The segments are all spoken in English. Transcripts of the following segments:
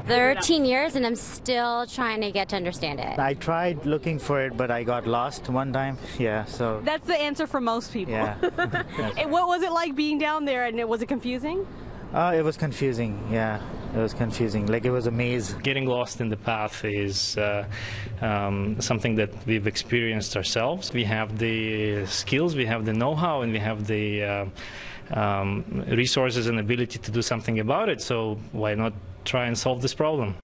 13 years, and I'm still trying to get to understand it. I tried looking for it, but I got lost one time. Yeah, so. That's the answer for most people. Yeah. And what was it like being down there, and was it confusing? It was confusing, yeah. It was confusing, like it was a maze. Getting lost in the path is something that we've experienced ourselves. We have the skills, we have the know-how, and we have the resources and ability to do something about it, so why not try and solve this problem?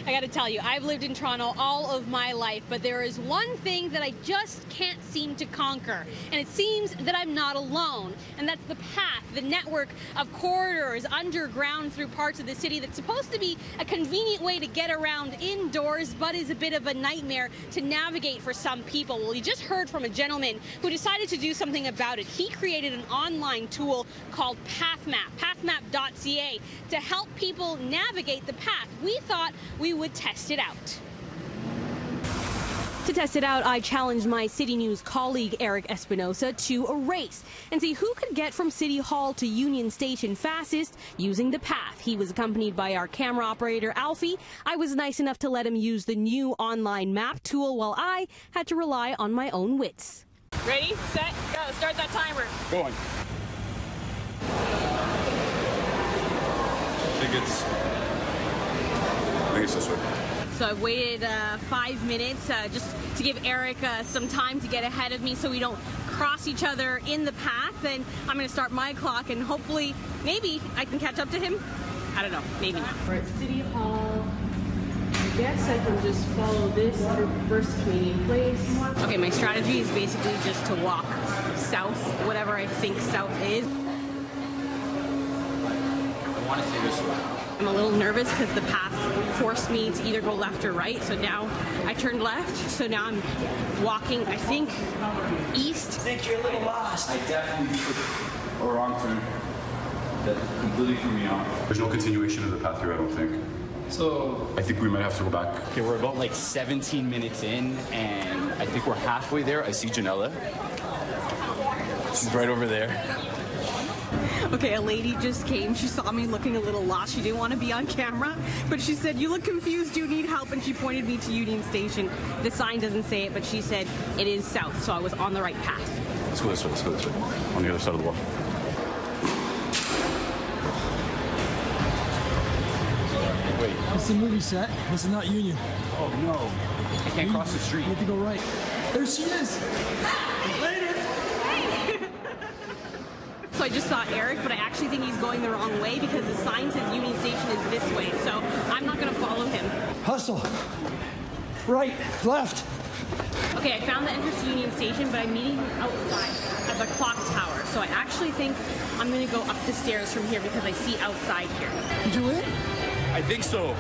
I got to tell you, I've lived in Toronto all of my life, but there is one thing that I just can't seem to conquer, and it seems that I'm not alone, and that's the path, the network of corridors underground through parts of the city that's supposed to be a convenient way to get around indoors, but is a bit of a nightmare to navigate for some people. Well, you just heard from a gentleman who decided to do something about it. He created an online tool called PathMap, pathmap.ca, to help people navigate the path. We thought we would test it out. To test it out, I challenged my CityNews colleague Eric Espinosa to a race and see who could get from City Hall to Union Station fastest using the path. He was accompanied by our camera operator, Alfie. I was nice enough to let him use the new online map tool while I had to rely on my own wits. Ready, set, go. Start that timer. Going. I think it's this way. So I've waited 5 minutes just to give Eric some time to get ahead of me so we don't cross each other in the path. And I'm going to start my clock, and hopefully, maybe I can catch up to him. I don't know, maybe not. We're at City Hall. I guess I can just follow this through First Canadian Place. Okay, my strategy is basically just to walk south, whatever I think south is. I want to see this way. I'm a little nervous because the path forced me to either go left or right, so now I turned left, so now I'm walking, I think, east. I think you're a little lost. I definitely took a wrong turn that completely threw me off. There's no continuation of the path here, I don't think. So I think we might have to go back. Okay, we're about like 17 minutes in, and I think we're halfway there. I see Janella. She's right over there. Okay, a lady just came. She saw me looking a little lost. She didn't want to be on camera, but she said, "You look confused. Do you need help?" And she pointed me to Union Station. The sign doesn't say it, but she said it is south, so I was on the right path. Let's go this way, let's go this way. On the other side of the wall. Wait. It's the movie set. This is not Union. Oh no. I can't cross the street. You have to go right. There she is. Later. So I just saw Eric, but I actually think he's going the wrong way because the sign says Union Station is this way, so I'm not going to follow him. Hustle. Right, left. Okay, I found the entrance to Union Station, but I'm meeting him outside at the clock tower, so I actually think I'm going to go up the stairs from here because I see outside here. Did you win? I think so.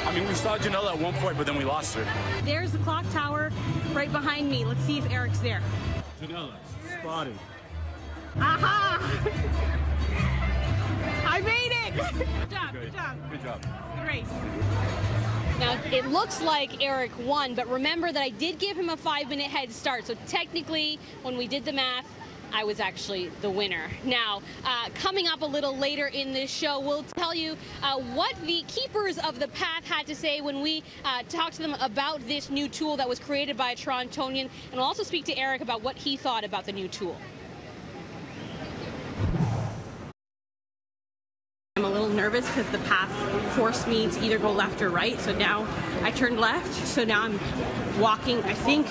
I mean, we saw Janella at one point, but then we lost her. There's the clock tower right behind me. Let's see if Eric's there. Janella, spotted. Aha! I made it! Good job, good job. Good job. Good race. Now, it looks like Eric won, but remember that I did give him a 5-minute head start, so technically, when we did the math, I was actually the winner. Now, coming up a little later in this show, we'll tell you what the keepers of the path had to say when we talked to them about this new tool that was created by a Torontonian, and we'll also speak to Eric about what he thought about the new tool. I'm a little nervous because the path forced me to either go left or right, so now I turned left, so now I'm walking, I think,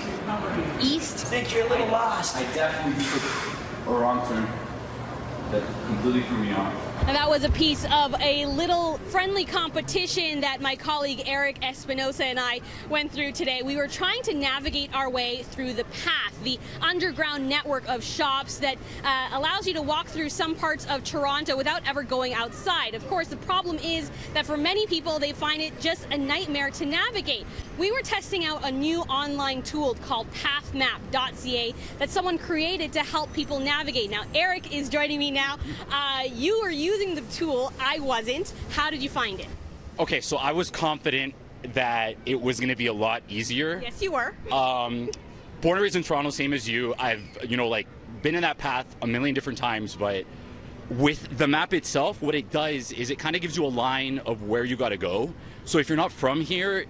east. I think you're a little lost. I definitely took a wrong turn that completely threw me off. And that was a piece of a little friendly competition that my colleague Eric Espinosa and I went through today. We were trying to navigate our way through the path, the underground network of shops that allows you to walk through some parts of Toronto without ever going outside. Of course, the problem is that for many people, they find it just a nightmare to navigate. We were testing out a new online tool called pathmap.ca that someone created to help people navigate. Now, Eric is joining me now. You were using the tool. I wasn't. How did you find it? Okay, so I was confident that it was going to be a lot easier. Yes, you were. Born and raised in Toronto, same as you. I've, been in that path a million different times, but With the map itself, what it does is it kind of gives you a line of where you got to go. So if you're not from here,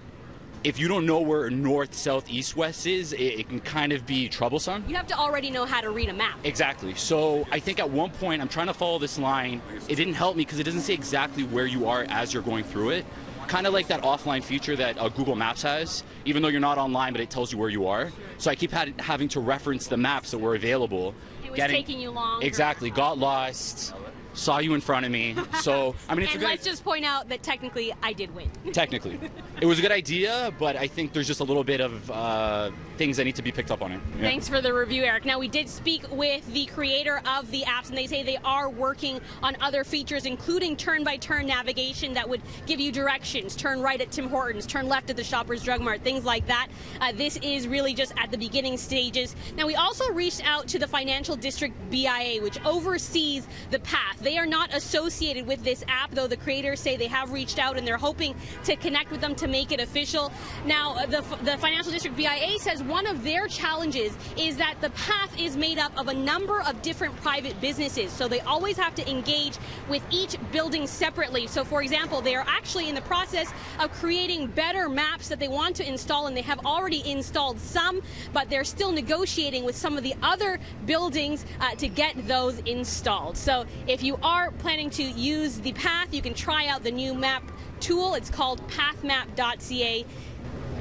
if you don't know where north, south, east, west is, it can kind of be troublesome. You have to already know how to read a map. Exactly. So I think at one point I'm trying to follow this line. It didn't help me because it doesn't say exactly where you are as you're going through it. Kind of like that offline feature that Google Maps has, even though you're not online, but it tells you where you are. So I keep having to reference the maps that were available. It was taking you long. Exactly. Got lost. Saw you in front of me. So, I mean, it's and a good... let's just point out that technically I did win. Technically. It was a good idea, but I think there's just a little bit of things that need to be picked up on it. Yeah. Thanks for the review, Eric. Now, we did speak with the creator of the apps, and they say they are working on other features, including turn-by-turn navigation that would give you directions. Turn right at Tim Hortons, turn left at the Shoppers Drug Mart, things like that. This is really just at the beginning stages. Now, we also reached out to the Financial District BIA, which oversees the path. They are not associated with this app, though the creators say they have reached out and they're hoping to connect with them to make it official. Now, the Financial District BIA says one of their challenges is that the path is made up of a number of different private businesses, so they always have to engage with each building separately. So, for example, they are actually in the process of creating better maps that they want to install, and they have already installed some, but they're still negotiating with some of the other buildings to get those installed. So if you are planning to use the path, you can try out the new map tool. It's called pathmap.ca.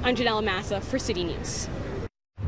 I'm Janella Massa for City News.